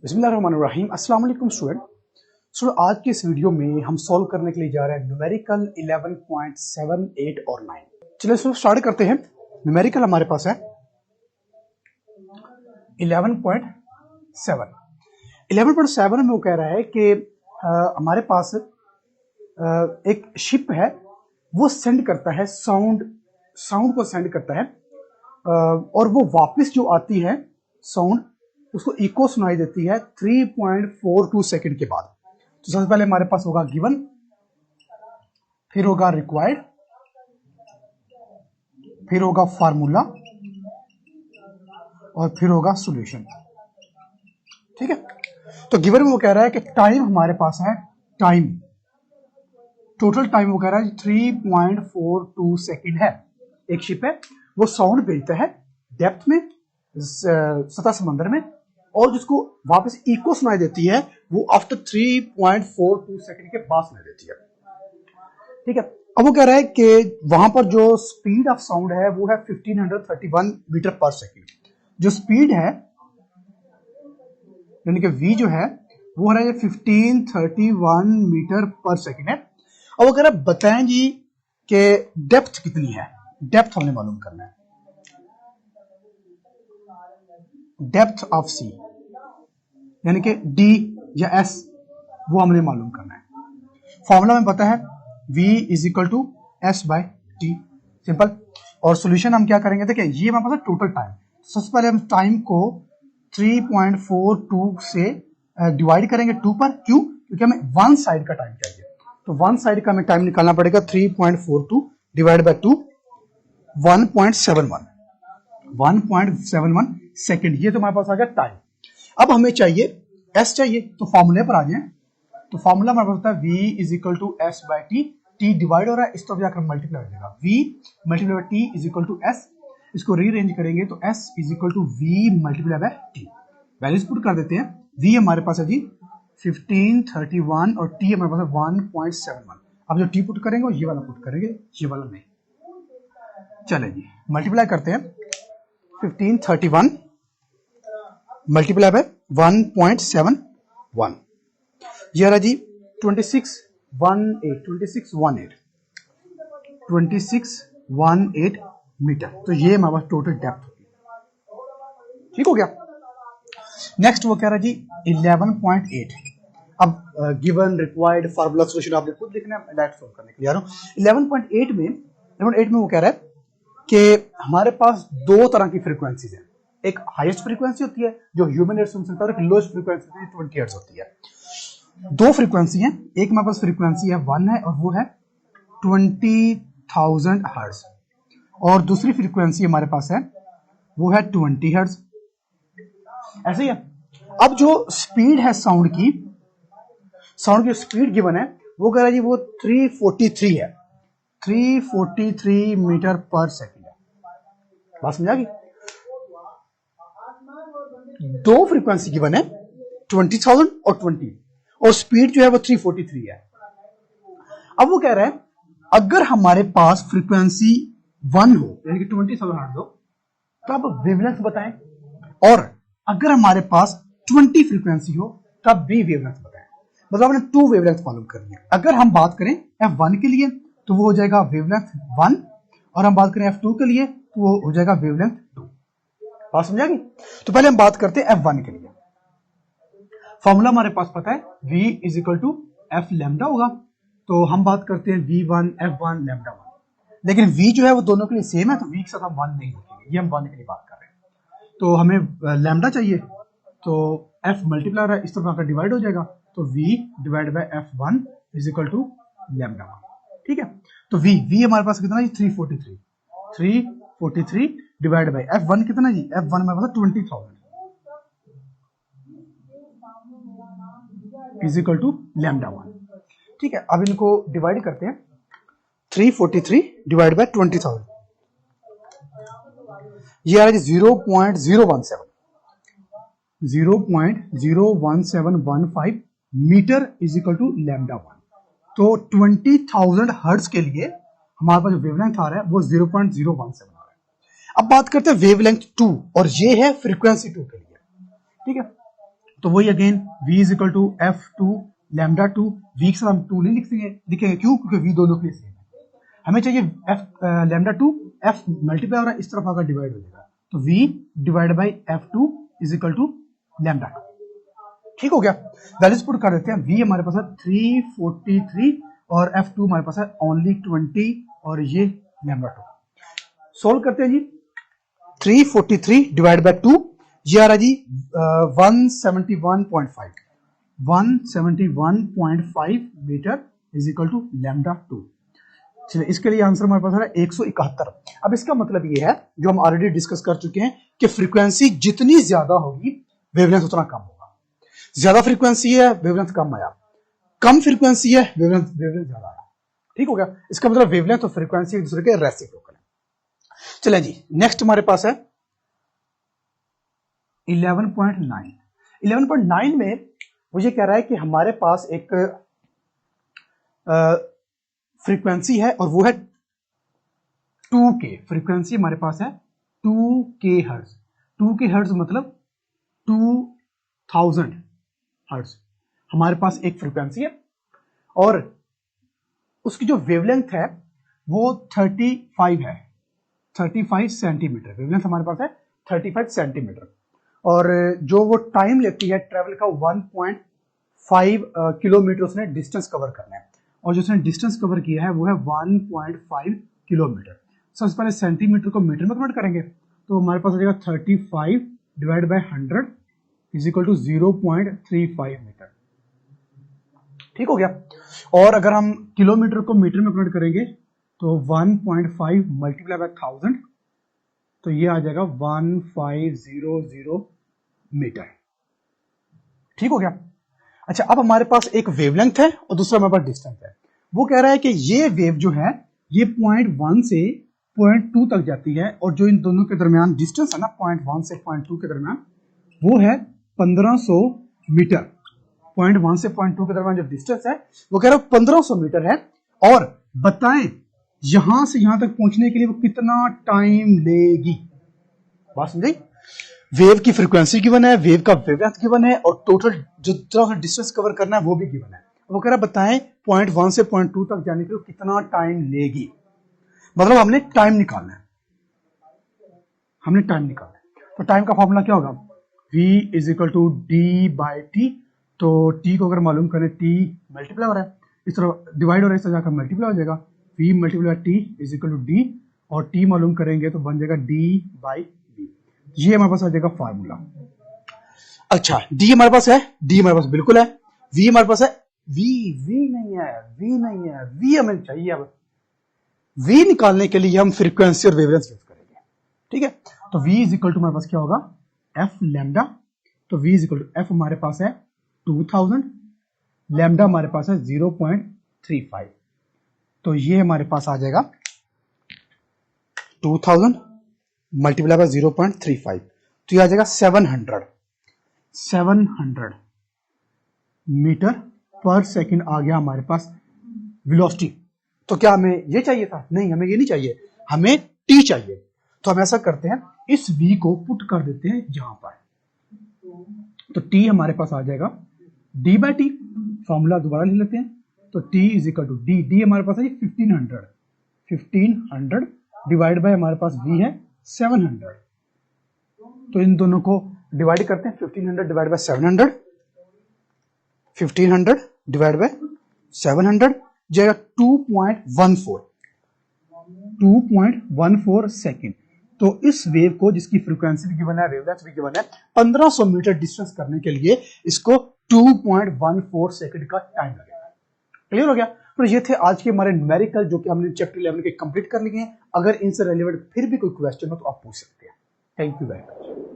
बिस्मिल्लाहिर्रहमानिर्रहीम। अस्सलाम वालेकुम स्टूडेंट। आज की इस वीडियो में हम सॉल्व करने के लिए जा रहे हैं न्यूमेरिकल 11.7, 8 और 9। चलिए स्टार्ट करते हैं। न्यूमेरिकल हमारे पास है 11.7। 11.7 में वो कह रहा है कि हमारे पास एक शिप है, वो सेंड करता है साउंड को सेंड करता है और वो वापस जो आती है साउंड उसको इको सुनाई देती है 3.42 सेकंड के बाद। तो सबसे पहले हमारे पास होगा गिवन, फिर होगा रिक्वायर्ड, फिर होगा फार्मूला और फिर होगा सॉल्यूशन। ठीक है, तो गिवन में वो कह रहा है कि टाइम हमारे पास है, टोटल टाइम वो कह रहा है 3.42 सेकंड है। एक शिप है, वो साउंड भेजता है डेप्थ में, सतह समंदर में, और जिसको वापस इको सुनाई देती है वो आफ्टर 3.42 सेकंड के बाद सुनाई देती है। ठीक है, अब वो कह रहा है कि वहां पर जो स्पीड ऑफ साउंड है वो है 1531 मीटर पर सेकंड। जो स्पीड है यानी कि v जो है वो है 1531 मीटर पर सेकंड है। अब वो कह रहा है बताएं जी कि डेप्थ कितनी है। डेप्थ हमने मालूम करना है, डेप्थ ऑफ सी यानी कि d या s वो हमने मालूम करना है। फॉर्मूला में पता है v is equal to S by T, simple. और सॉल्यूशन हम क्या करेंगे, देखिए ये हमारे पास टोटल टाइम। सबसे पहले हम टाइम को 3.42 से डिवाइड करेंगे 2 पर। क्यों? क्योंकि हमें वन साइड का टाइम चाहिए, तो वन साइड का हमें टाइम निकालना पड़ेगा। 3.42 डिवाइड बाय 2 1.71 सेकंड। ये तो हमारे पास आ गया टाइम। अब हमें चाहिए s चाहिए, तो फॉर्मूले पर आ जाए। तो फॉर्मूला हमारे पास होता है v is equal to S by T. T divide हो रहा है, इस तरफ जाकर मल्टीप्लाई हो जाएगा, v multiply by T is equal to एस। इसको रीअरेंज करेंगे तो s is equal to v multiply by T. Values put कर देते हैं। v हमारे पास है जी 1531 और t हमारे पास है 1.71। अब जो t पुट करेंगे ये वाला पुट करेंगे, ये वाला नहीं। चले जी मल्टीप्लाई करते हैं। 1531 मल्टीप्लाई बाय 1.71, ये रहा जी 2618 मीटर। तो ये हमारे पास टोटल डेप्थ होगी। ठीक हो गया। नेक्स्ट वो कह रहा है जी 11.8। अब गिवन, रिक्वायर्ड, फार्मूला, सॉल्यूशन आपने खुद लिखना है, डायरेक्ट सॉल्व करने के लिए आ रहा हूं। 11.8 में वो कह रहा है कि हमारे पास दो तरह की फ्रीक्वेंसीज हैं। एक हाईएस्ट फ्रीक्वेंसी होती है जो ह्यूमन ईयर सुन सकता है, और एक लोएस्ट फ्रीक्वेंसी 20 हर्ट्ज होती है। दो फ्रीक्वेंसी है, एक हमारे पास फ्रीक्वेंसी है 1 है और वो है 20,000 हर्ट्ज, और दूसरी फ्रीक्वेंसी हमारे पास है वो है 20 हर्ट्ज। ऐसे ही है। अब जो स्पीड है साउंड की स्पीड गिवन है वो कह रहा है जी वो 343 है, 343 मीटर पर सेकंड है। बात समझ आ गई? दो फ्रीक्वेंसी गिवन है 20,000 और 20, और स्पीड जो है वो 343 है। अब वो कह रहा है अगर हमारे पास फ्रीक्वेंसी 1 हो यानी कि 20,000 हर्ट्ज हो तो आप वेवलेंथ बताएं, और अगर हमारे पास 20 फ्रीक्वेंसी हो तब भी वेवलेंथ बताएं। मतलब आपने 2 वेवलेंथ मालूम करनी है। अगर हम बात करें f1 के लिए तो वो हो जाएगा वेवलेंथ 1, और हम बात करें f2 के लिए तो वो हो जाएगा वेवलेंथ 2। बात समझा गई? तो पहले हम बात करते हैं f1 के लिए। फॉर्मूला हमारे पास पता है v is equal to F lambda होगा, तो हम बात करते हैं v1 f1 लैम्डा 1। लेकिन v जो है वो दोनों के लिए सेम है, तो v के साथ हम 1 नहीं लिखेंगे, ये हम 1 के लिए बात कर रहे हैं। तो हमें लैम्डा चाहिए, तो f मल्टीप्लाई रहा है, इस तरफ आकर डिवाइड हो जाएगा, तो v divide by f1 is equal to lambda 1। ठीक है, तो v हमारे पास कितना है 343 डिवाइड बाय f1 कितना जी, f1 हमारे पास 20,000 इज इक्वल टू लैम्डा 1। ठीक है, अब इनको डिवाइड करते हैं। 343 डिवाइड बाय 20,000, ये आ रहा है 0.01715 metre is equal to lambda 1। तो 20,000 हर्ट्ज के लिए हमारे पास जो वेवलेंथ आ रहा है वो 0.017 आ रहा है। अब बात करते हैं वेवलेंथ 2, और ये है फ्रीक्वेंसी 2 के लिए। ठीक है, तो वही again v is equal to F two lambda two, V के साथ हम 2 नहीं लिखेंगे क्यों, क्योंकि v दोनों के लिए सेम है। हमें चाहिए F lambda two, F multiply हो रहा है इस तरफ आकर डिवाइड हो जाएगा, तो v divide by F two is equal to lambda two. ठीक हो गया, दैट इज पुट कर देते हैं, v हमारे पास है 343 और f2 हमारे पास है ओनली 20 और ये लैम्डा टू। सोल्व करते हैं जी, 343 डिवाइड बाय 2 ये आ रहा जी 171.5, 171.5 metre is equal to lambda two. चलिए इसके लिए आंसर हमारे पास आ रहा है 171। अब इसका मतलब ये है जो हम ऑलरेडी डिस्कस कर चुके हैं कि फ्रीक्वेंसी जितनी ज्यादा होगी वेवलेंथ उतना कम होगा, ज्यादा फ्रीक्वेंसी है वेवलेंथ कम आया, कम फ्रीक्वेंसी है वेवलेंथ ज्यादा आया। ठीक हो गया, इसका मतलब वेवलेंथ और फ्रीक्वेंसी एक दूसरे के रेसिप्रोकल है। चलिए जी नेक्स्ट हमारे पास है 11.9। 11.9 में मुझे कह रहा है कि हमारे पास एक फ्रीक्वेंसी है और वो है 2K। फ्रीक्वेंसी हमारे पास है 2K हर्ट्ज। 2K हर्ट्ज मतलब 2000 हर्ट्ज हमारे पास एक फ्रीक्वेंसी है और उसकी जो वेवलेंथ है वो 35 है, 35 सेंटीमीटर वेवलेंथ हमारे पास है, 35 सेंटीमीटर। और जो वो टाइम लेती है ट्रेवल का 1.5 किलोमीटर उसने डिस्टेंस कवर करना है और जो उसने डिस्टेंस कवर किया है वो है 1.5 किलोमीटर। सबसे पहले सेंटीमीटर को मीटर में कन्वर्ट करेंगे तो हमारे पास आ जाएगा 35 divide by 100 is equal to 0.35 metre. ठीक हो गया, और अगर हम किलोमीटर को मीटर में कन्वर्ट करेंगे तो 1.5 मल्टीप्लाई बाय 1000 तो ये आ जाएगा 1500 मीटर। ठीक हो गया। अच्छा अब हमारे पास एक वेवलेंथ है और दूसरा हमारे पास डिस्टेंस है। वो कह रहा है कि ये वेव जो है ये 0.1 से 0.2 तक जाती है और जो इन दोनों के दरमियान डिस्टेंस है ना 0.1 से 0.2 के दरमियान वो है 1500 मीटर। 0.1 से 0.2 के दरमियान जो डिस्टेंस है वो कह रहा है 1500 मीटर है और बताएं यहां से यहां तक पहुंचने के लिए वो कितना टाइम लेगी। बात समझे? वेव की फ्रीक्वेंसी गिवन है, वेव का वेवलेंथ गिवन है और टोटल जितना डिस्टेंस कवर करना है वो भी गिवन है। वो कह रहा है बताएं 0.1 से 0.2 तक जाने के लिए कितना टाइम लेगी। मतलब हमने टाइम निकालना है, हमने टाइम निकालना है। तो टाइम का फॉर्मूला क्या होगा, v is equal to D by T. तो t को अगर मालूम करें t मल्टीप्लाई हो रहा है, इस तरह डिवाइड हो रहा है, इस तरह जाकर मल्टीप्लाई हो जाएगा। v multiply t is equal to D और t मालूम करेंगे तो बन जाएगा d बाई v। ये हमारे पास आ जाएगा फार्मूला। अच्छा d हमारे पास है, d हमारे पास बिल्कुल है, v हमारे पास है, v नहीं है, v नहीं है, v हमें चाहिए। अब v निकालने के लिए हम फ्रीक्वेंसी और वेवलेंथ यूज करेंगे। ठीक है, तो v इज इक्वल टू हमारे पास क्या होगा f लैम्डा। तो v is equal to f हमारे पास है 2000, लैम्डा हमारे पास है 0.35। तो ये हमारे पास आ जाएगा 2000 मल्टीप्लाई बाय 0.35 तो ये आ जाएगा 700 मीटर पर सेकंड आ गया हमारे पास वेलोसिटी। तो क्या हमें ये चाहिए था? नहीं, हमें ये नहीं चाहिए, हमें t चाहिए। तो हम ऐसा करते हैं इस v को पुट कर देते हैं यहां पर, तो t हमारे पास आ जाएगा d बाई टी। फॉर्मूला दोबारा लिख लेते हैं, तो t is equal to D, D हमारे पास है 1500 डिवाइड बाय हमारे पास v है 700। तो इन दोनों को डिवाइड करते हैं, 1500 डिवाइड बाय 700, 1500 डिवाइड बाय 700 जाएगा 2.14 सेकेंड। तो इस वेव को जिसकी फ्रीक्वेंसी भी गिवन है, वेवलेंथ भी गिवन है, 1500 मीटर डिस्टेंस करने के लिए इसको 2.14 सेकंड का टाइम लगेगा। क्लियर हो गया? तो ये थे आज के हमारे न्यूमेरिकल जो कि हमने चैप्टर 11 के कंप्लीट कर लिए हैं। अगर इनसे रिलेवेंट फिर भी कोई क्वेश्चन हो तो आप पूछ सकते हैं। Thank you very much.